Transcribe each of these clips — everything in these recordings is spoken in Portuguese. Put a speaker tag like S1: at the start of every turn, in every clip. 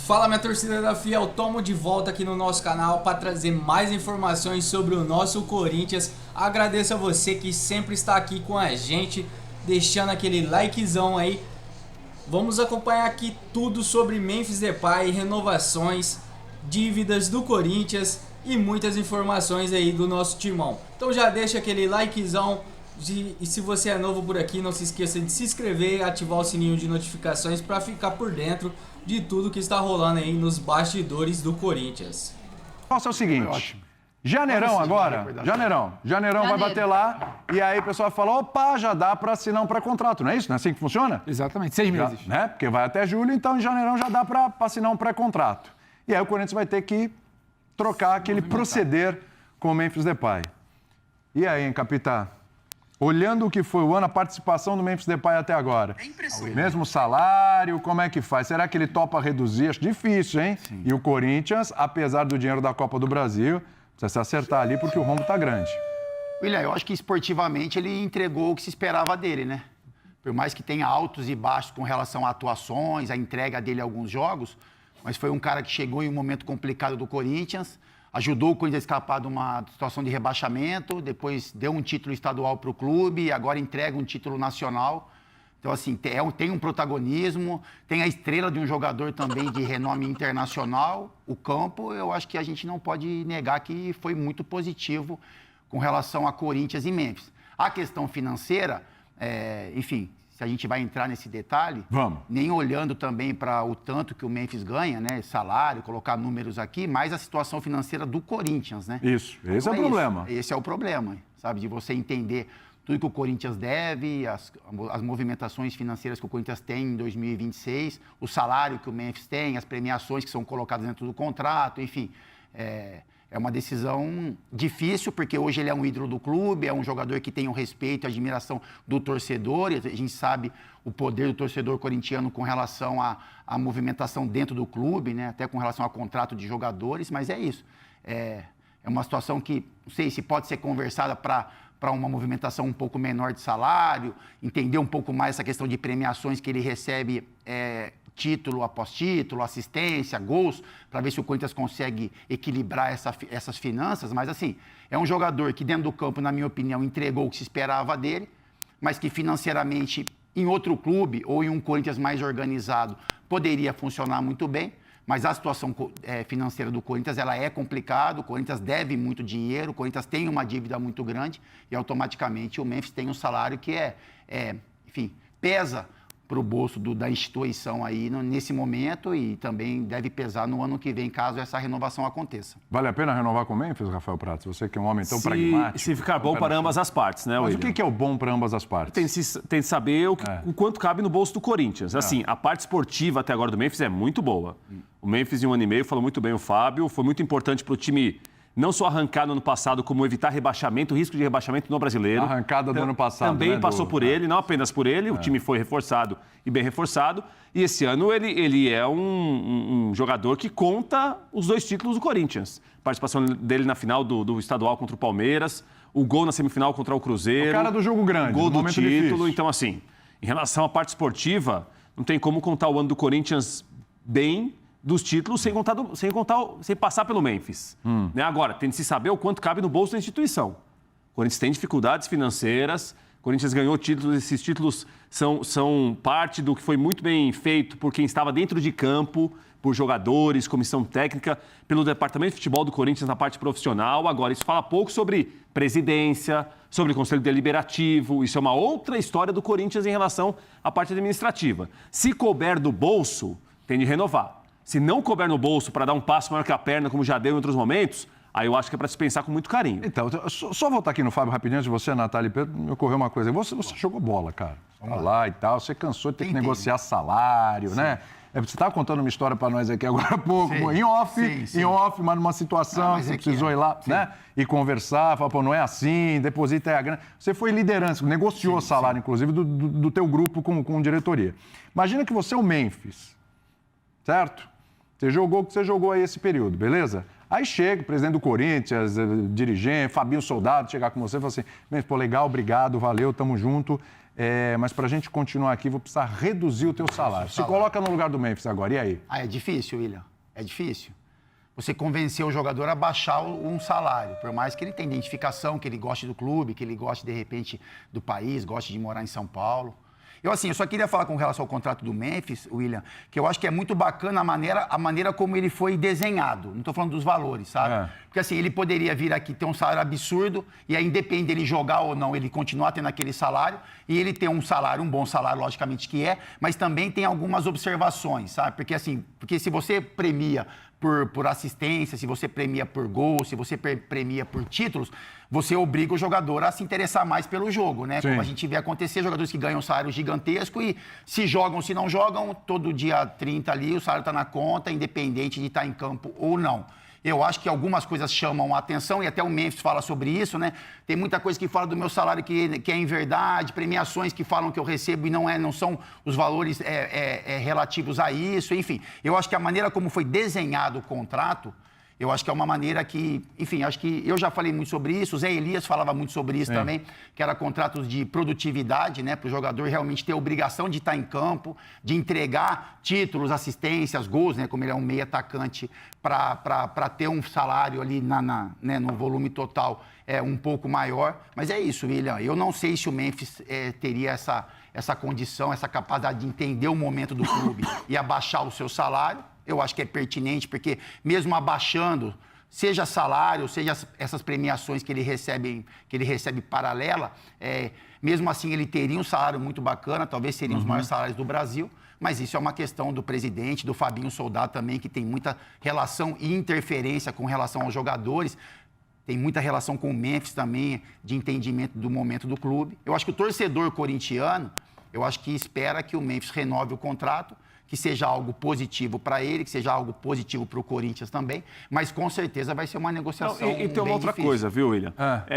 S1: Fala, minha torcida da Fiel, tomo de volta aqui no nosso canal para trazer mais informações sobre o nosso Corinthians. Agradeço a você que sempre está aqui com a gente, deixando aquele likezão aí. Vamos acompanhar aqui tudo sobre Memphis Depay, renovações, dívidas do Corinthians e muitas informações aí do nosso timão. Então já deixa aquele likezão. E se você é novo por aqui, não se esqueça de se inscrever e ativar o sininho de notificações para ficar por dentro de tudo que está rolando aí nos bastidores do Corinthians.
S2: Nossa, é o seguinte, Janeirão agora, Janeirão vai bater lá e aí o pessoal fala, opa, já dá para assinar um pré-contrato, não é isso? Não é assim que funciona?
S3: Exatamente, 6 meses.
S2: Já, né? Porque vai até julho, então em janeirão já dá para assinar um pré-contrato. E aí o Corinthians vai ter que trocar aquele proceder com o Memphis Depay. E aí, hein, capitã? Olhando o que foi o ano, a participação do Memphis Depay até agora. É impressionante. Mesmo salário, como é que faz? Será que ele topa reduzir? Acho difícil, hein? Sim. E o Corinthians, apesar do dinheiro da Copa do Brasil, precisa se acertar ali porque o rombo tá grande.
S4: William, eu acho que esportivamente ele entregou o que se esperava dele, né? Por mais que tenha altos e baixos com relação a atuações, a entrega dele a alguns jogos, mas foi um cara que chegou em um momento complicado do Corinthians, ajudou o Corinthians a escapar de uma situação de rebaixamento, depois deu um título estadual para o clube e agora entrega um título nacional. Então, assim, tem um protagonismo, tem a estrela de um jogador também de renome internacional. O campo, eu acho que a gente não pode negar que foi muito positivo com relação a Corinthians e Memphis. A questão financeira, enfim, se a gente vai entrar nesse detalhe,
S2: vamos.
S4: Nem olhando também para o tanto que o Memphis ganha, né? Salário, colocar números aqui, mas a situação financeira do Corinthians, né?
S2: Isso, esse é o problema.
S4: Esse é o problema, sabe? De você entender tudo que o Corinthians deve, as movimentações financeiras que o Corinthians tem em 2026, o salário que o Memphis tem, as premiações que são colocadas dentro do contrato, enfim. É uma decisão difícil, porque hoje ele é um ídolo do clube, é um jogador que tem o respeito e a admiração do torcedor, e a gente sabe o poder do torcedor corintiano com relação à movimentação dentro do clube, né? Até com relação ao contrato de jogadores, mas é isso. É uma situação que, não sei se pode ser conversada para uma movimentação um pouco menor de salário, entender um pouco mais essa questão de premiações que ele recebe título após título, assistência, gols, para ver se o Corinthians consegue equilibrar essas finanças. Mas, assim, é um jogador que dentro do campo, na minha opinião, entregou o que se esperava dele, mas que financeiramente, em outro clube ou em um Corinthians mais organizado, poderia funcionar muito bem. Mas a situação financeira do Corinthians, ela é complicada, o Corinthians deve muito dinheiro, o Corinthians tem uma dívida muito grande e, automaticamente, o Memphis tem um salário que enfim, pesa para o bolso da instituição aí nesse momento e também deve pesar no ano que vem, caso essa renovação aconteça.
S2: Vale a pena renovar com o Memphis, Rafael Prats? Você que é um homem tão pragmático.
S5: Se ficar bom para ambas as partes, né, William?
S2: Mas o que é o bom para ambas as partes?
S5: Tem que saber o quanto cabe no bolso do Corinthians. Assim, a parte esportiva até agora do Memphis é muito boa. O Memphis, em um ano e meio, falou muito bem o Fábio, foi muito importante para o time não só arrancar no ano passado, como evitar rebaixamento, risco de rebaixamento no Brasileiro.
S2: A arrancada do ano passado,
S5: também passou por ele, não apenas por ele, o time foi reforçado e bem reforçado. E esse ano ele é um jogador que conta os 2 títulos do Corinthians. A participação dele na final do estadual contra o Palmeiras, o gol na semifinal contra o Cruzeiro.
S2: O cara do jogo grande,
S5: o gol do título.
S2: Difícil.
S5: Então, assim, em relação à parte esportiva, não tem como contar o ano do Corinthians bem dos títulos sem passar pelo Memphis. Né? Agora, tem de se saber o quanto cabe no bolso da instituição. O Corinthians tem dificuldades financeiras, o Corinthians ganhou títulos, esses títulos são parte do que foi muito bem feito por quem estava dentro de campo, por jogadores, comissão técnica, pelo departamento de futebol do Corinthians na parte profissional. Agora, isso fala pouco sobre presidência, sobre conselho deliberativo, isso é uma outra história do Corinthians em relação à parte administrativa. Se couber do bolso, tem de renovar. Se não couber no bolso para dar um passo maior que a perna, como já deu em outros momentos, aí eu acho que é para se pensar com muito carinho.
S2: Então, só voltar aqui no Fábio rapidinho, antes de você, Natália e Pedro, me ocorreu uma coisa. Você jogou bola, cara. Vamos lá e tal. Você cansou de ter que negociar salário, né? Você estava contando uma história para nós aqui agora há pouco, em off, mas numa situação que você precisou ir lá, né? E conversar, falar, pô, não é assim, deposita aí a grana. Você foi liderança, negociou salário, inclusive, do teu grupo com diretoria. Imagina que você é o Memphis, certo? Você jogou o que você jogou aí esse período, beleza? Aí chega o presidente do Corinthians, dirigente, Fabinho Soldado, chegar com você e falar assim, pô, legal, obrigado, valeu, tamo junto, mas pra gente continuar aqui, vou precisar reduzir o teu salário. Se coloca no lugar do Memphis agora, e aí?
S4: É difícil, William, é difícil. Você convencer o jogador a baixar um salário, por mais que ele tenha identificação, que ele goste do clube, que ele goste, de repente, do país, goste de morar em São Paulo. Eu só queria falar com relação ao contrato do Memphis, William, que eu acho que é muito bacana a maneira como ele foi desenhado. Não estou falando dos valores, sabe? Porque assim, ele poderia vir aqui ter um salário absurdo, e aí independe dele jogar ou não, ele continuar tendo aquele salário, e ele tem um bom salário, logicamente que mas também tem algumas observações, sabe? Porque se você premia por assistência, se você premia por gol, se você premia por títulos, você obriga o jogador a se interessar mais pelo jogo, né? Sim. Como a gente vê acontecer, jogadores que ganham um salário gigantesco e se jogam, se não jogam, todo dia 30 ali, o salário está na conta, independente de estar em campo ou não. Eu acho que algumas coisas chamam a atenção, e até o Memphis fala sobre isso, né? Tem muita coisa que fala do meu salário que é em verdade, premiações que falam que eu recebo e não são os valores relativos a isso, enfim. Eu acho que a maneira como foi desenhado o contrato, eu acho que é uma maneira que, enfim, acho que eu já falei muito sobre isso, o Zé Elias falava muito sobre isso também, que era contratos de produtividade, né, para o jogador realmente ter a obrigação de estar em campo, de entregar títulos, assistências, gols, né, como ele é um meio atacante, para ter um salário ali né, no volume total um pouco maior. Mas é isso, William, eu não sei se o Memphis teria essa condição, essa capacidade de entender o momento do clube e abaixar o seu salário. Eu acho que é pertinente, porque mesmo abaixando, seja salário, seja essas premiações que ele recebe paralela, mesmo assim ele teria um salário muito bacana, talvez seriam os maiores salários do Brasil, mas isso é uma questão do presidente, do Fabinho Soldado também, que tem muita relação e interferência com relação aos jogadores, tem muita relação com o Memphis também, de entendimento do momento do clube. Eu acho que o torcedor corintiano, eu acho que espera que o Memphis renove o contrato, que seja algo positivo para ele, que seja algo positivo para o Corinthians também, mas com certeza vai ser uma negociação
S5: e tem uma outra
S4: difícil.
S5: coisa, viu, William?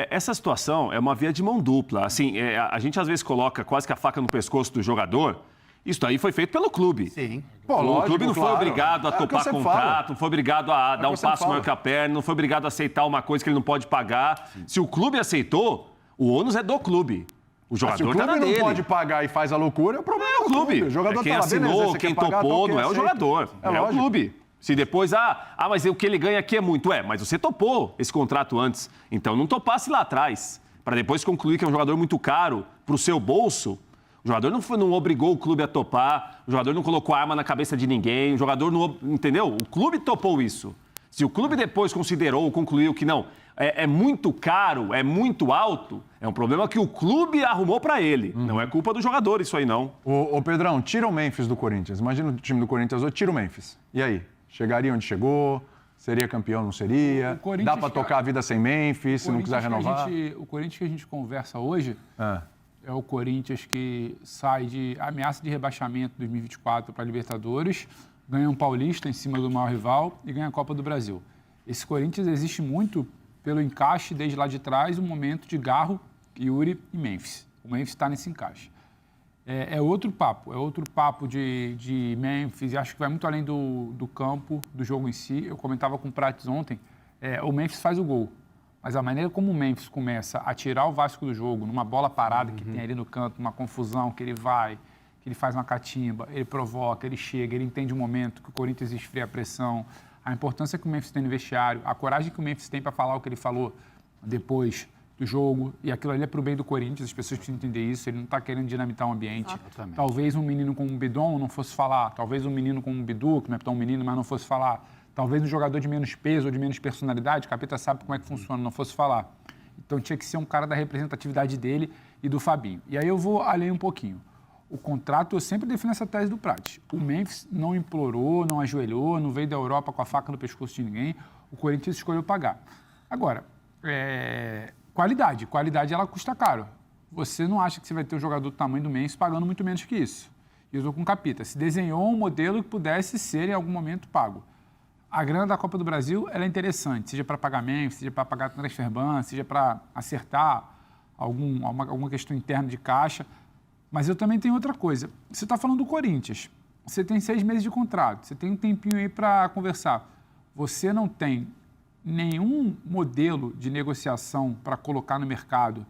S5: Essa situação é uma via de mão dupla. Assim, a gente às vezes coloca quase que a faca no pescoço do jogador. Isso aí foi feito pelo clube.
S4: Sim.
S5: O clube não foi obrigado a topar contrato, não foi obrigado a dar um passo maior que a perna, não foi obrigado a aceitar uma coisa que ele não pode pagar. Sim. Se o clube aceitou, o ônus é do clube. O jogador
S2: está na dele. Se o clube não pode pagar e faz a loucura, o problema é o clube. O jogador
S5: quem
S2: tá lá,
S5: assinou,
S2: beleza,
S5: quem
S2: pagar,
S5: topou, não é o jogador, é o clube. Se depois, mas o que ele ganha aqui é muito. Mas você topou esse contrato antes. Então não topasse lá atrás. Para depois concluir que é um jogador muito caro para o seu bolso. O jogador não obrigou o clube a topar, o jogador não colocou a arma na cabeça de ninguém, o jogador não... Entendeu? O clube topou isso. Se o clube depois considerou, concluiu que não, é muito caro, é muito alto, é um problema que o clube arrumou para ele. Não é culpa do jogador isso aí, não.
S2: Ô Pedrão, tira o Memphis do Corinthians. Imagina o time do Corinthians hoje, tira o Memphis. E aí? Chegaria onde chegou? Seria campeão, não seria? Dá para tocar a vida sem Memphis, se não quiser renovar?
S3: O Corinthians que a gente conversa hoje é o Corinthians que sai de ameaça de rebaixamento 2024 para a Libertadores, ganha um Paulista em cima do maior rival e ganha a Copa do Brasil. Esse Corinthians existe muito pelo encaixe desde lá de trás, o momento de Garro, Yuri e Memphis. O Memphis está nesse encaixe. É outro papo de Memphis, e acho que vai muito além do campo, do jogo em si. Eu comentava com o Prates ontem, o Memphis faz o gol, mas a maneira como o Memphis começa a tirar o Vasco do jogo, numa bola parada que tem ali no canto, uma confusão, que ele vai, que ele faz uma catimba, ele provoca, ele chega, ele entende o momento, que o Corinthians esfria a pressão, a importância que o Memphis tem no vestiário, a coragem que o Memphis tem para falar o que ele falou depois do jogo, e aquilo ali é para o bem do Corinthians, as pessoas precisam entender isso, ele não está querendo dinamitar o ambiente. Talvez um menino como o Bidon não fosse falar, talvez um menino como o Bidu, que não é tão menino, mas não fosse falar, talvez um jogador de menos peso ou de menos personalidade, o Capita sabe como é que funciona, não fosse falar. Então tinha que ser um cara da representatividade dele e do Fabinho. E aí eu vou além um pouquinho. O contrato, eu sempre defino essa tese do Prates. O Memphis não implorou, não ajoelhou, não veio da Europa com a faca no pescoço de ninguém. O Corinthians escolheu pagar. Agora, qualidade ela custa caro. Você não acha que você vai ter um jogador do tamanho do Memphis pagando muito menos que isso. E eu estou com o Capita. Se desenhou um modelo que pudesse ser em algum momento pago. A grana da Copa do Brasil ela é interessante, seja para pagar Memphis, seja para pagar transfer ban, seja para acertar alguma questão interna de caixa. Mas eu também tenho outra coisa. Você está falando do Corinthians. Você tem 6 meses de contrato. Você tem um tempinho aí para conversar. Você não tem nenhum modelo de negociação para colocar no mercado,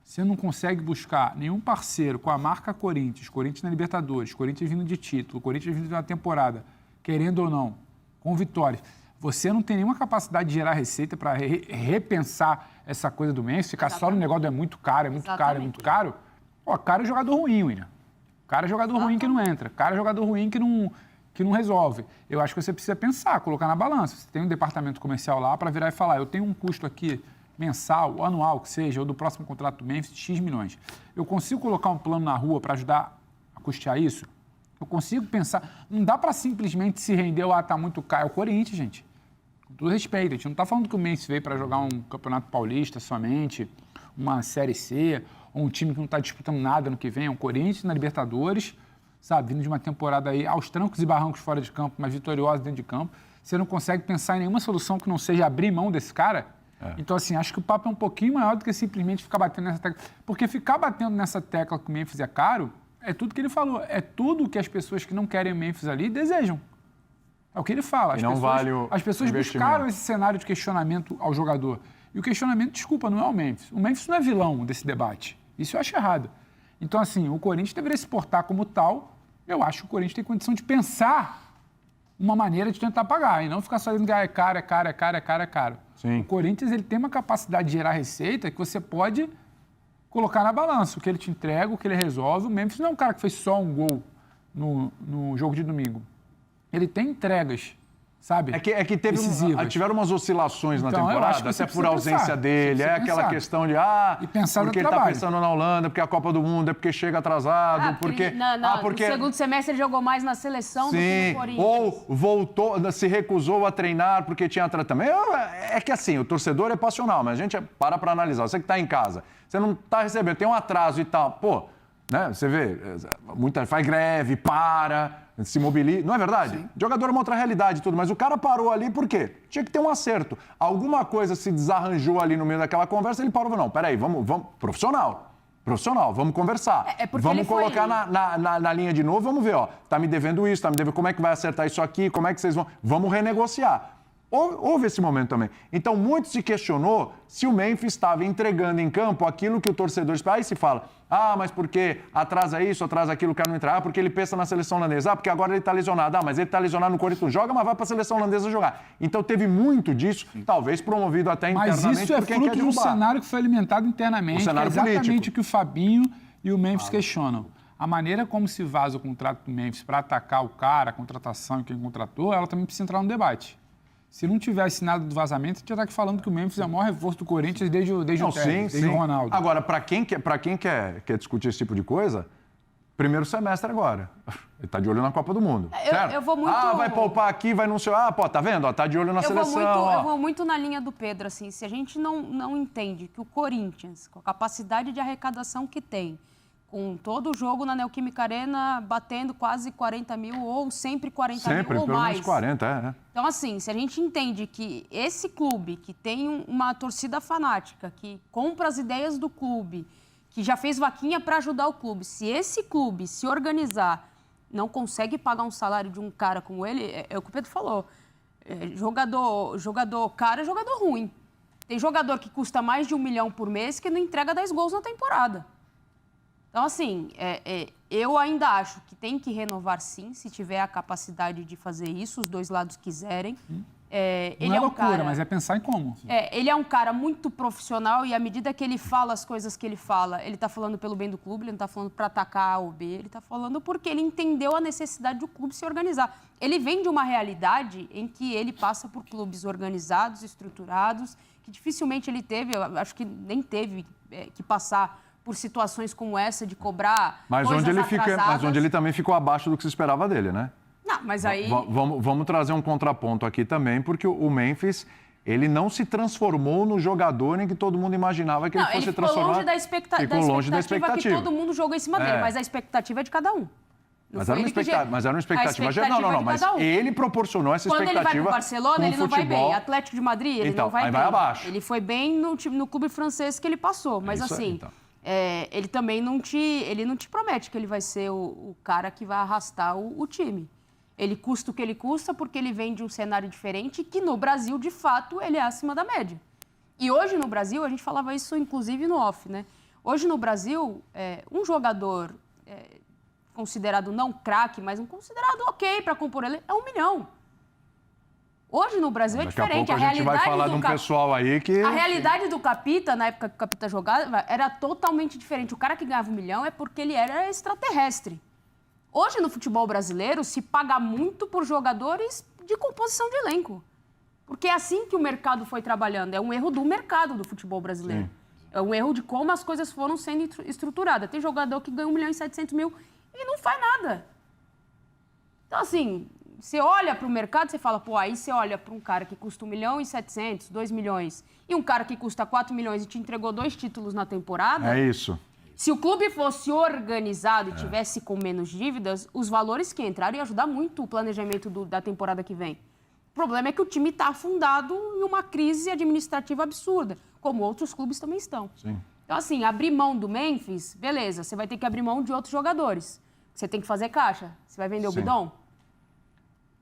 S3: você não consegue buscar nenhum parceiro com a marca Corinthians na Libertadores, Corinthians vindo de título, Corinthians vindo de uma temporada, querendo ou não, com vitórias. Você não tem nenhuma capacidade de gerar receita para repensar essa coisa do Memphis, ficar só no negócio do é muito caro, é muito caro, é muito caro. Pô, cara é jogador ruim, William. Cara é jogador ruim que não entra. Cara é jogador ruim que não resolve. Eu acho que você precisa pensar, colocar na balança. Você tem um departamento comercial lá para virar e falar, eu tenho um custo aqui mensal, anual, que seja, ou do próximo contrato do Memphis, X milhões. Eu consigo colocar um plano na rua para ajudar a custear isso? Eu consigo pensar... Não dá para simplesmente se render, tá muito caro. É o Corinthians, gente. Com todo respeito, a gente não está falando que o Memphis veio para jogar um Campeonato Paulista somente, uma Série C, ou um time que não está disputando nada no que vem, é um Corinthians na Libertadores, sabe, vindo de uma temporada aí aos trancos e barrancos fora de campo, mas vitoriosa dentro de campo. Você não consegue pensar em nenhuma solução que não seja abrir mão desse cara. Então, assim, acho que o papo é um pouquinho maior do que simplesmente ficar batendo nessa tecla. Porque ficar batendo nessa tecla que o Memphis é caro, é tudo que ele falou. É tudo que as pessoas que não querem o Memphis ali desejam. É o que ele fala. As pessoas buscaram esse cenário de questionamento ao jogador. E o questionamento, desculpa, não é o Memphis. O Memphis não é vilão desse debate. Isso eu acho errado. Então, assim, o Corinthians deveria se portar como tal. Eu acho que o Corinthians tem condição de pensar uma maneira de tentar pagar e não ficar só dizendo que é caro, é caro, é caro, é caro, é caro. Sim. O Corinthians ele tem uma capacidade de gerar receita que você pode colocar na balança. O que ele te entrega, o que ele resolve. O Memphis não é um cara que fez só um gol no jogo de domingo. Ele tem entregas, sabe?
S2: É que tiveram umas oscilações na temporada, até por ausência dele. É aquela questão de, porque ele está pensando na Holanda, porque a Copa do Mundo, é porque chega atrasado, porque...
S6: No segundo semestre ele jogou mais na seleção do que no Corinthians.
S2: Ou voltou, se recusou a treinar porque tinha atleta também. É que assim, o torcedor é passional, mas a gente para analisar. Você que está em casa, você não está recebendo, tem um atraso e tal, pô, né? Você vê, faz greve, se mobiliza. Não é verdade? Sim. Jogador é uma outra realidade e tudo, mas o cara parou ali por quê? Tinha que ter um acerto. Alguma coisa se desarranjou ali no meio daquela conversa, ele parou. Não, peraí, vamos profissional, vamos conversar. Vamos colocar na linha de novo, vamos ver, tá me devendo isso, como é que vai acertar isso aqui, como é que vocês vão... Vamos renegociar. Houve esse momento também. Então, muito se questionou se o Memphis estava entregando em campo aquilo que o torcedor espera. Aí se fala, mas porque atrasa isso, atrasa aquilo, o cara não entra. Porque ele pensa na seleção holandesa. Porque agora ele está lesionado. Mas ele está lesionado no Corinthians, joga, mas vai para a seleção holandesa jogar. Então, teve muito disso, talvez promovido até internamente.
S3: Mas isso é fruto de um cenário que foi alimentado internamente, que é exatamente o que o Fabinho e o Memphis questionam. A maneira como se vaza o contrato do Memphis para atacar o cara, a contratação e quem contratou, ela também precisa entrar no debate. Se não tivesse nada do vazamento, a gente já está aqui falando que o Memphis é o maior reforço do Corinthians desde o Ronaldo.
S2: Agora, para quem quer discutir esse tipo de coisa, primeiro semestre agora. Ele está de olho na Copa do Mundo.
S6: Eu vou muito...
S2: vai poupar aqui, vai não sei... tá vendo? Tá de olho na seleção.
S6: Eu vou muito na linha do Pedro, assim. Se a gente não entende que o Corinthians, com a capacidade de arrecadação que tem, com todo o jogo na Neoquímica Arena batendo quase 40 mil ou sempre 40 mil ou mais.
S2: Sempre, pelo menos 40,
S6: Então, assim, se a gente entende que esse clube, que tem uma torcida fanática, que compra as ideias do clube, que já fez vaquinha para ajudar o clube, se esse clube se organizar, não consegue pagar um salário de um cara como ele, é o que o Pedro falou. Jogador caro é jogador ruim. Tem jogador que custa mais de 1 milhão por mês que não entrega 10 gols na temporada. Então, assim, eu ainda acho que tem que renovar, sim, se tiver a capacidade de fazer isso, os dois lados quiserem.
S3: Não é loucura, mas é pensar em como.
S6: Ele é um cara muito profissional e, à medida que ele fala as coisas que ele fala, ele está falando pelo bem do clube, ele não está falando para atacar A ou B, ele está falando porque ele entendeu a necessidade do clube se organizar. Ele vem de uma realidade em que ele passa por clubes organizados, estruturados, que dificilmente ele teve, eu acho que nem teve que passar por situações como essa de cobrar coisas atrasadas.
S2: Mas onde ele também ficou abaixo do que se esperava dele, né?
S6: Não, mas aí...
S2: Vamos trazer um contraponto aqui também, porque o Memphis, ele não se transformou no jogador em que todo mundo imaginava que ele fosse transformar.
S6: Ficou longe da expectativa que todo mundo jogou em cima dele, mas a expectativa é de cada um.
S2: Mas era uma expectativa. Não, mas ele proporcionou essa expectativa.
S6: Quando ele vai para o Barcelona, ele não vai bem. Atlético de Madrid, ele não vai bem.
S2: Vai abaixo.
S6: Ele foi bem no clube francês que ele passou, mas assim... ele também não te promete que ele vai ser o cara que vai arrastar o time. Ele custa o que ele custa porque ele vem de um cenário diferente que no Brasil, de fato, ele é acima da média. E hoje no Brasil, a gente falava isso inclusive no off, né? Hoje no Brasil, um jogador considerado não craque, mas um considerado ok para compor ele, é 1 milhão. Hoje no Brasil é diferente.
S2: Daqui a pouco a gente vai falar de um pessoal aí que...
S6: A realidade do Capita, na época que o Capita jogava, era totalmente diferente. O cara que ganhava 1 milhão é porque ele era extraterrestre. Hoje no futebol brasileiro se paga muito por jogadores de composição de elenco. Porque é assim que o mercado foi trabalhando. É um erro do mercado do futebol brasileiro. Sim. É um erro de como as coisas foram sendo estruturadas. Tem jogador que ganha 1.700.000 e não faz nada. Então, assim, você olha para o mercado, você fala, pô, aí você olha para um cara que custa 1.700.000, 2 milhões, e um cara que custa 4 milhões e te entregou 2 títulos na temporada...
S2: É isso.
S6: Se o clube fosse organizado e tivesse com menos dívidas, os valores que entraram iam ajudar muito o planejamento da temporada que vem. O problema é que o time está afundado em uma crise administrativa absurda, como outros clubes também estão.
S2: Sim.
S6: Então, assim, abrir mão do Memphis, beleza, você vai ter que abrir mão de outros jogadores. Você tem que fazer caixa. Você vai vender o Bidon?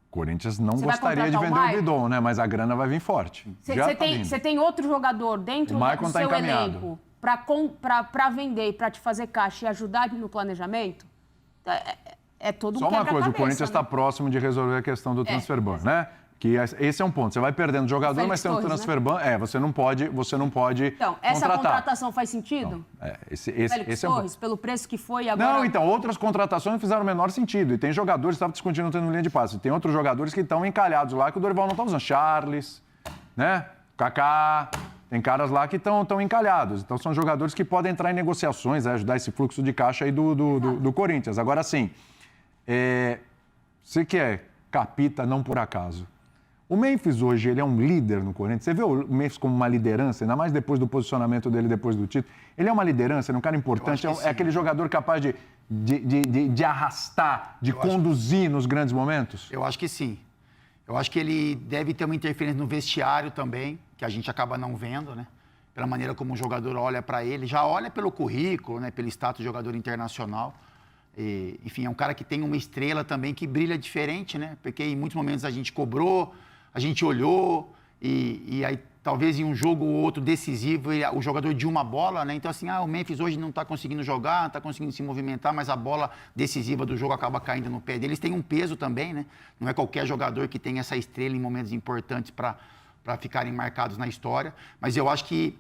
S2: Corinthians não gostaria de vender o Bidon, né? Mas a grana vai vir forte.
S6: Você tem outro jogador dentro do seu elenco para vender e para te fazer caixa e ajudar no planejamento? É todo um
S2: quebra-cabeça. Só uma coisa, o Corinthians está próximo de resolver a questão do transfer ban, né? Que esse é um ponto. Você vai perdendo jogador, mas tem um transfer ban. Né? Você não pode
S6: Então, essa contratação faz sentido?
S2: Não, esse
S6: é um ponto. Pelo preço que foi agora...
S2: Não, então, outras contratações fizeram o menor sentido. E tem jogadores, estava discutindo no linha de passe, tem outros jogadores que estão encalhados lá que o Dorival não está usando. Charles, né? Kaká, tem caras lá que estão encalhados. Então, são jogadores que podem entrar em negociações, ajudar esse fluxo de caixa aí do Corinthians. Agora, assim, você que é Capita, não por acaso. O Memphis hoje, ele é um líder no Corinthians. Você vê o Memphis como uma liderança, ainda mais depois do posicionamento dele, depois do título. Ele é uma liderança, ele é um cara importante, é aquele jogador capaz de arrastar, de conduzir nos grandes momentos?
S4: Eu acho que sim. Eu acho que ele deve ter uma interferência no vestiário também, que a gente acaba não vendo, né? Pela maneira como o jogador olha para ele. Já olha pelo currículo, né? Pelo status de jogador internacional. Enfim, é um cara que tem uma estrela também que brilha diferente, né? Porque em muitos momentos a gente cobrou, a gente olhou e aí talvez em um jogo ou outro decisivo o jogador de uma bola, né? Então assim, o Memphis hoje não está conseguindo jogar, não está conseguindo se movimentar, mas a bola decisiva do jogo acaba caindo no pé deles. Tem um peso também, né? Não é qualquer jogador que tem essa estrela em momentos importantes para ficarem marcados na história. Mas eu acho que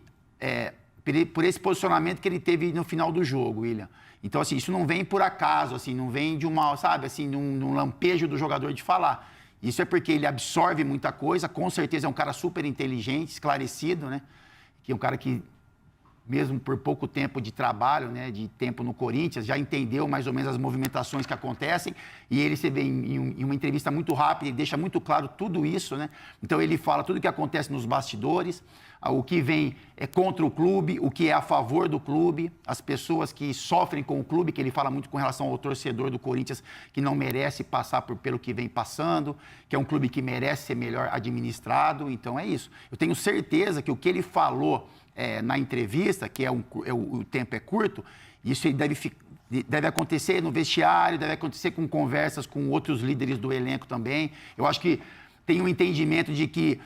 S4: por esse posicionamento que ele teve no final do jogo, William. Então assim, isso não vem por acaso, assim, não vem de uma, sabe, assim, num lampejo do jogador de falar. Isso é porque ele absorve muita coisa, com certeza é um cara super inteligente, esclarecido, né? Que é um cara que, mesmo por pouco tempo de trabalho, né, de tempo no Corinthians, já entendeu mais ou menos as movimentações que acontecem. E ele, você vê em uma entrevista muito rápida, ele deixa muito claro tudo isso, né? Então ele fala tudo o que acontece nos bastidores, o que vem contra o clube, o que é a favor do clube, as pessoas que sofrem com o clube, que ele fala muito com relação ao torcedor do Corinthians, que não merece passar pelo que vem passando, que é um clube que merece ser melhor administrado. Então é isso. Eu tenho certeza que o que ele falou na entrevista, que o tempo é curto, isso deve acontecer no vestiário, deve acontecer com conversas com outros líderes do elenco também. Eu acho que tem um entendimento de que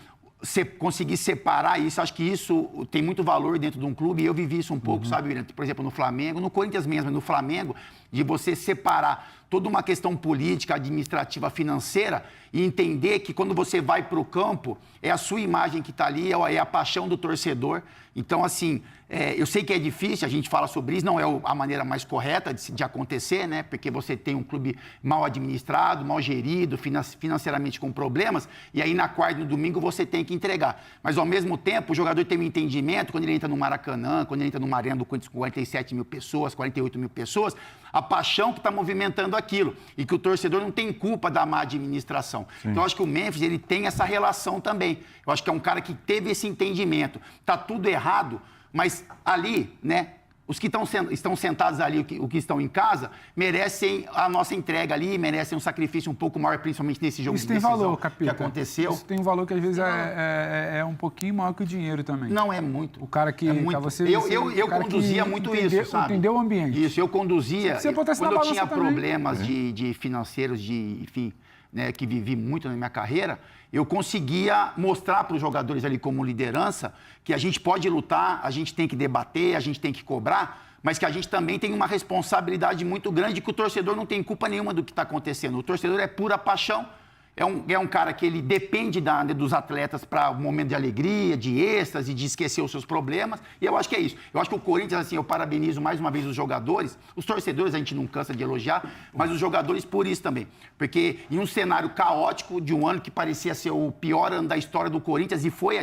S4: conseguir separar isso, acho que isso tem muito valor dentro de um clube, e eu vivi isso um pouco, sabe, William? Por exemplo, no Flamengo, no Corinthians mesmo, no Flamengo, de você separar toda uma questão política, administrativa, financeira, e entender que quando você vai para o campo, é a sua imagem que está ali, é a paixão do torcedor. Então, assim, eu sei que é difícil, a gente fala sobre isso, não é a maneira mais correta de acontecer, né? Porque você tem um clube mal administrado, mal gerido, financeiramente com problemas, e aí na quarta e no domingo você tem que entregar. Mas, ao mesmo tempo, o jogador tem um entendimento, quando ele entra no Maracanã, quando ele entra numa arena do Corinthians com 47 mil pessoas, 48 mil pessoas, a paixão que está movimentando aquilo, e que o torcedor não tem culpa da má administração. Sim. Então, eu acho que o Memphis, ele tem essa relação também. Eu acho que é um cara que teve esse entendimento. Está tudo errado, mas ali, né, os que estão sentados ali, o que estão em casa, merecem a nossa entrega ali, merecem um sacrifício um pouco maior, principalmente nesse jogo
S3: isso
S4: de decisão
S3: valor, Capita.
S4: Que aconteceu.
S3: Isso tem um valor que às vezes é um pouquinho maior que o dinheiro também.
S4: Não, é muito.
S3: O cara que...
S4: É muito. Eu conduzia muito isso, sabe?
S3: Entendeu o ambiente.
S4: Isso, eu conduzia...
S3: Você
S4: quando eu tinha
S3: também.
S4: problemas de financeiros, enfim... né, que vivi muito na minha carreira, eu conseguia mostrar para os jogadores ali como liderança que a gente pode lutar, a gente tem que debater, a gente tem que cobrar, mas que a gente também tem uma responsabilidade muito grande, que o torcedor não tem culpa nenhuma do que está acontecendo. O torcedor é pura paixão. É um cara que ele depende dos atletas para um momento de alegria, de êxtase, de esquecer os seus problemas. E eu acho que é isso. Eu acho que o Corinthians, assim, eu parabenizo mais uma vez os jogadores. Os torcedores a gente não cansa de elogiar, mas os jogadores por isso também. Porque em um cenário caótico de um ano que parecia ser o pior ano da história do Corinthians, e foi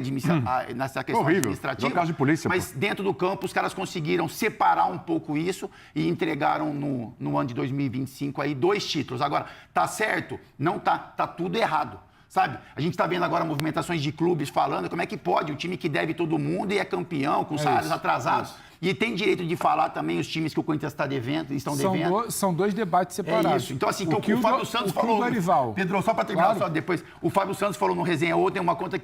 S4: nessa questão administrativa.
S2: Caso de polícia,
S4: mas dentro do campo os caras conseguiram separar um pouco isso e entregaram no ano de 2025 aí 2 títulos. Agora, tá certo? Não tá. Tá tudo errado, sabe? A gente está vendo agora movimentações de clubes falando como é que pode um time que deve todo mundo e é campeão, com salários atrasados. E tem direito de falar também os times que o Corinthians estão devendo.
S3: São 2 debates separados.
S4: É isso. Então, assim, o Fábio Santos falou... Pedro, só para terminar, só depois, o Fábio Santos falou no Resenha Ontem uma coisa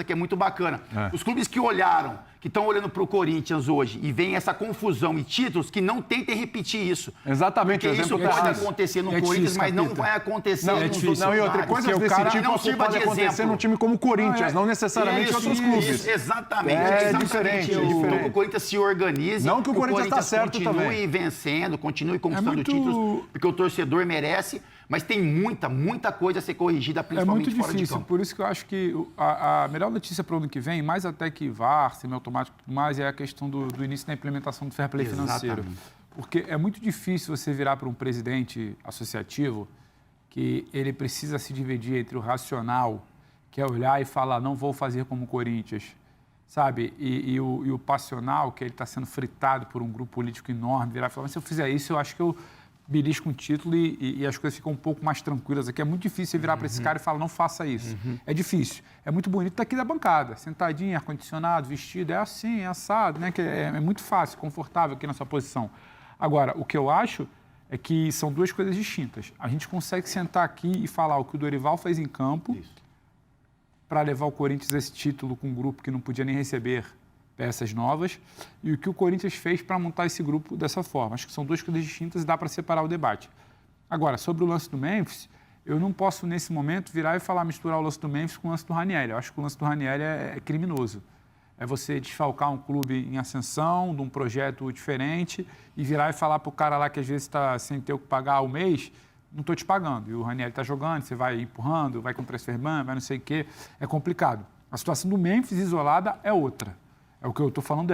S4: que é muito bacana. Os clubes que olharam, que estão olhando para o Corinthians hoje e veem essa confusão e títulos, que não tentem repetir isso.
S2: Exatamente.
S4: Porque isso pode acontecer no Corinthians, mas não vai acontecer nos outros
S2: Não, e outra coisa desse tipo pode acontecer num time como o Corinthians, não necessariamente em outros clubes.
S4: Exatamente.
S2: É diferente.
S4: Então, o Corinthians se organize.
S2: Não que o Corinthians está certo também.
S4: Continue vencendo, continue conquistando títulos, porque o torcedor merece, mas tem muita coisa a ser corrigida, principalmente fora de campo.
S3: É muito difícil, por isso que eu acho que a melhor notícia para o ano que vem, mais até que VAR, semiautomático e tudo mais, é a questão do início da implementação do fair play financeiro. Porque é muito difícil você virar para um presidente associativo que ele precisa se dividir entre o racional, que é olhar e falar, não vou fazer como o Corinthians, sabe? E o passional, que ele está sendo fritado por um grupo político enorme, virar e falar, mas se eu fizer isso, eu acho que eu belisco um título e as coisas ficam um pouco mais tranquilas aqui. É muito difícil você virar para esse cara e falar, não faça isso. É difícil. É muito bonito estar aqui da bancada, sentadinho, ar-condicionado, vestido, é assim, é assado, né? Que é muito fácil, confortável aqui na sua posição. Agora, o que eu acho é que são 2 coisas distintas. A gente consegue sentar aqui e falar o que o Dorival fez em campo para levar o Corinthians a esse título com um grupo que não podia nem receber peças novas, e o que o Corinthians fez para montar esse grupo dessa forma. Acho que são 2 coisas distintas e dá para separar o debate. Agora, sobre o lance do Memphis, eu não posso, nesse momento, virar e falar, misturar o lance do Memphis com o lance do Ranieri. Eu acho que o lance do Ranieri é criminoso. É você desfalcar um clube em ascensão, de um projeto diferente, e virar e falar para o cara lá que às vezes está sem ter o que pagar o mês, não estou te pagando. E o Ranieri está jogando, você vai empurrando, vai com o transfer ban, vai não sei o quê. É complicado. A situação do Memphis isolada é outra. O que eu estou falando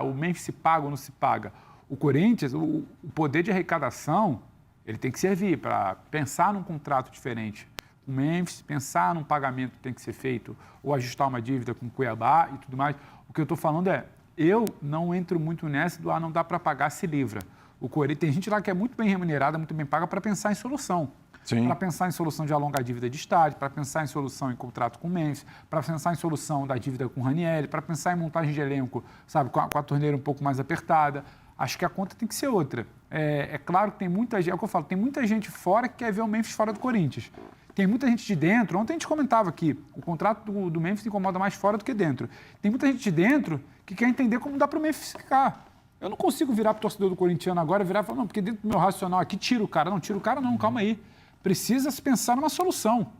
S3: o Memphis se paga ou não se paga. O Corinthians, o poder de arrecadação, ele tem que servir para pensar num contrato diferente. O Memphis, pensar num pagamento que tem que ser feito, ou ajustar uma dívida com o Cuiabá e tudo mais. O que eu estou falando eu não entro muito nessa do não dá para pagar, se livra. O Corinthians, tem gente lá que é muito bem remunerada, muito bem paga para pensar em solução. Para pensar em solução de alongar a dívida de estádio, para pensar em solução em contrato com o Memphis, para pensar em solução da dívida com o Ranieri, para pensar em montagem de elenco, sabe, com a torneira um pouco mais apertada. Acho que a conta tem que ser outra. É claro que tem muita gente, é o que eu falo, tem muita gente fora que quer ver o Memphis fora do Corinthians. Tem muita gente de dentro, ontem a gente comentava aqui, o contrato do Memphis incomoda mais fora do que dentro. Tem muita gente de dentro que quer entender como dá para o Memphis ficar. Eu não consigo virar para o torcedor do corintiano agora e virar e falar, não, porque dentro do meu racional aqui, tira o cara. Não, tira o cara não, calma aí. Precisa se pensar numa solução.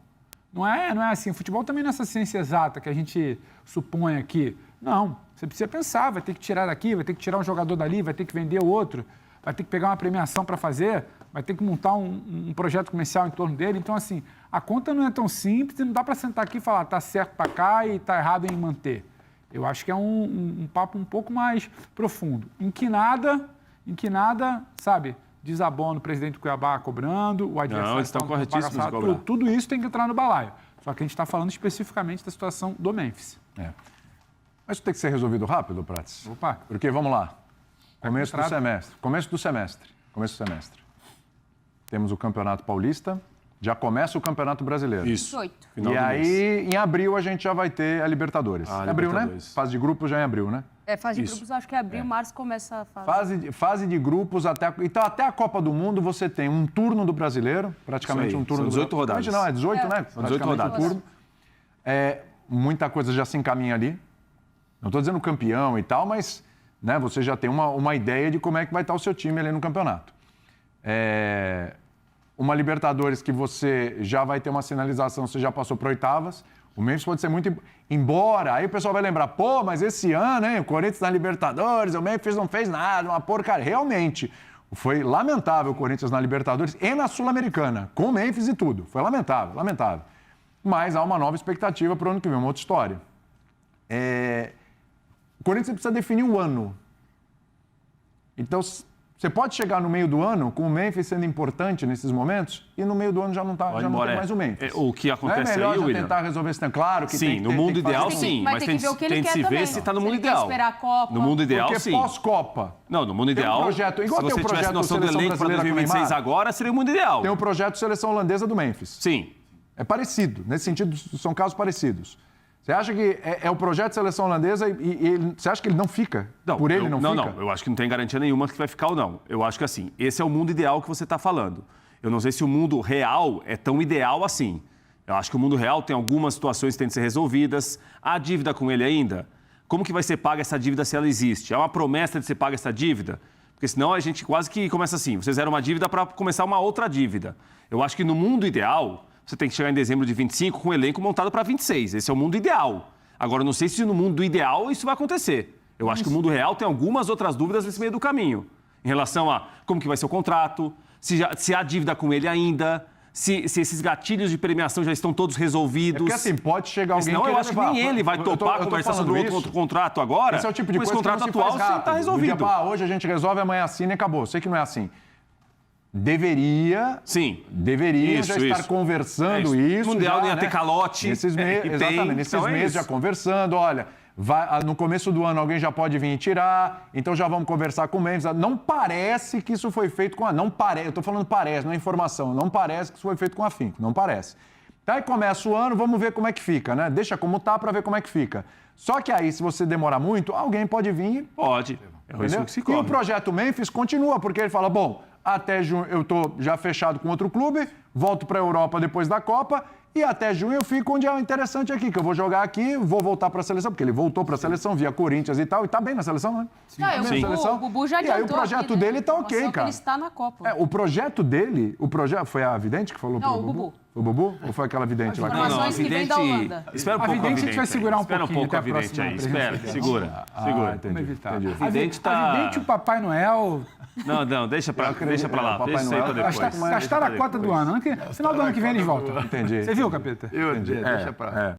S3: Não é assim. O futebol também não é essa ciência exata que a gente supõe aqui. Não. Você precisa pensar. Vai ter que tirar daqui, vai ter que tirar um jogador dali, vai ter que vender o outro, vai ter que pegar uma premiação para fazer, vai ter que montar um projeto comercial em torno dele. Então, assim, a conta não é tão simples e não dá para sentar aqui e falar está certo para cá e está errado em manter. Eu acho que é um papo um pouco mais profundo. Em que nada, sabe... Desabono, o presidente do Cuiabá cobrando, o adversário...
S5: Não, eles estão corretíssimos de cobrar.
S3: Tudo isso tem que entrar no balaio. Só que a gente está falando especificamente da situação do Memphis.
S2: Mas isso tem que ser resolvido rápido, Prats?
S3: Opa.
S2: Porque, vamos lá, começo do semestre. Temos o Campeonato Paulista, já começa o Campeonato Brasileiro.
S5: Isso.
S6: 18.
S2: E aí, em abril, a gente já vai ter a Libertadores. Abril, né? Fase de grupos já em abril, né?
S6: Fase de grupos, acho que é abril, março começa a fase.
S2: Fase de grupos, então até a Copa do Mundo você tem um turno do Brasileiro, praticamente um turno
S5: são 18 rodadas.
S2: Não, é 18, né?
S5: São 18 rodadas.
S2: Um turno. Muita coisa já se encaminha ali. Não estou dizendo campeão e tal, mas né, você já tem uma ideia de como é que vai estar o seu time ali no campeonato. uma Libertadores que você já vai ter uma sinalização, você já passou para oitavas. O Memphis pode ser muito... Embora, aí o pessoal vai lembrar, pô, mas esse ano, hein, o Corinthians na Libertadores, o Memphis não fez nada, uma porcaria. Realmente, foi lamentável o Corinthians na Libertadores e na Sul-Americana, com o Memphis e tudo. Foi lamentável, lamentável. Mas há uma nova expectativa para o ano que vem, uma outra história. O Corinthians precisa definir um ano. Então, você pode chegar no meio do ano com o Memphis sendo importante nesses momentos e no meio do ano já não tem mais o Memphis.
S5: O que acontece
S2: aí, William? É melhor já tentar resolver esse tempo. Claro que
S5: sim,
S2: tem que
S5: no mundo ideal,
S2: fazer...
S5: sim.
S6: Mas tem que ver o que ele quer
S5: se
S6: também.
S5: ver se está no mundo
S6: ele
S5: ideal.
S6: Quer esperar a Copa.
S5: No mundo ideal,
S2: Porque
S5: sim.
S2: pós-Copa.
S5: Não, no mundo ideal,
S2: projeto, igual
S5: se
S2: tem
S5: você
S2: o projeto
S5: tivesse noção do
S2: Seleção
S5: elenco para
S2: Brasileira com
S5: 2026
S2: Neymar,
S5: agora, seria o mundo ideal.
S2: Tem o projeto Seleção Holandesa do Memphis.
S5: Sim.
S2: É parecido, nesse sentido, são casos parecidos. Você acha que é o projeto de seleção holandesa e você acha que ele não fica?
S5: Não,
S2: Por ele não fica?
S5: Não, eu acho que não tem garantia nenhuma que vai ficar ou não. Eu acho que assim, esse é o mundo ideal que você está falando. Eu não sei se o mundo real é tão ideal assim. Eu acho que o mundo real tem algumas situações que têm de ser resolvidas. Há dívida com ele ainda? Como que vai ser paga essa dívida se ela existe? Há uma promessa de ser paga essa dívida? Porque senão a gente quase que começa assim, vocês eram uma dívida para começar uma outra dívida. Eu acho que no mundo ideal, você tem que chegar em dezembro de 25 com o elenco montado para 26. Esse é o mundo ideal. Agora, eu não sei se no mundo ideal isso vai acontecer. Eu acho que o mundo real tem algumas outras dúvidas nesse meio do caminho. Em relação a como que vai ser o contrato, se há dívida com ele ainda, se esses gatilhos de premiação já estão todos resolvidos.
S2: Porque assim, pode chegar alguém
S5: que eu acho que nem ele vai topar conversar sobre outro contrato agora.
S2: Esse é o tipo de coisa
S5: esse contrato
S2: que não se
S5: atual
S2: faz rápido.
S5: está resolvido.
S2: Dia, hoje a gente resolve, amanhã assina e acabou. Sei que não é assim. Deveria já estar conversando isso.
S5: Mundial
S2: já,
S5: ia ter calote.
S2: Exatamente, nesses meses já conversando, olha, no começo do ano alguém já pode vir e tirar, então já vamos conversar com o Memphis. Não parece que isso foi feito com a... Não parece, eu estou falando parece, não é informação, não parece que isso foi feito com afinco, não parece. Aí começa o ano, vamos ver como é que fica, né? Deixa como tá para ver como é que fica. Só que aí, se você demorar muito, alguém pode vir...
S5: Pode, é o risco que se corre.
S2: E o projeto Memphis continua, porque ele fala, bom... Até junho eu estou já fechado com outro clube, volto para a Europa depois da Copa e até junho eu fico onde é interessante aqui, que eu vou jogar aqui, vou voltar para a seleção, porque ele voltou para a seleção via Corinthians e tal, e está bem na seleção, né?
S6: Sim. O Bubu já adiantou.
S2: E aí o projeto
S6: aqui,
S2: dele está ok, cara.
S6: Ele está na Copa.
S2: O projeto dele, foi a vidente que falou pro Bubu? Foi o Bubu? Ou foi aquela vidente lá?
S6: Não, a vidente... da Holanda.
S5: Espera um pouco
S3: a vidente vai segurar um pouquinho.
S5: Espera um pouco a vidente aí. Espera, segura.
S2: Entendi.
S3: A vidente e o Papai Noel...
S5: Não, deixa pra lá. Deixa isso aí pra depois.
S3: Gastaram a cota do ano. Final do ano que vem eles voltam.
S2: Entendi.
S3: Você viu, Capeta?
S4: Eu entendi. Deixa pra lá.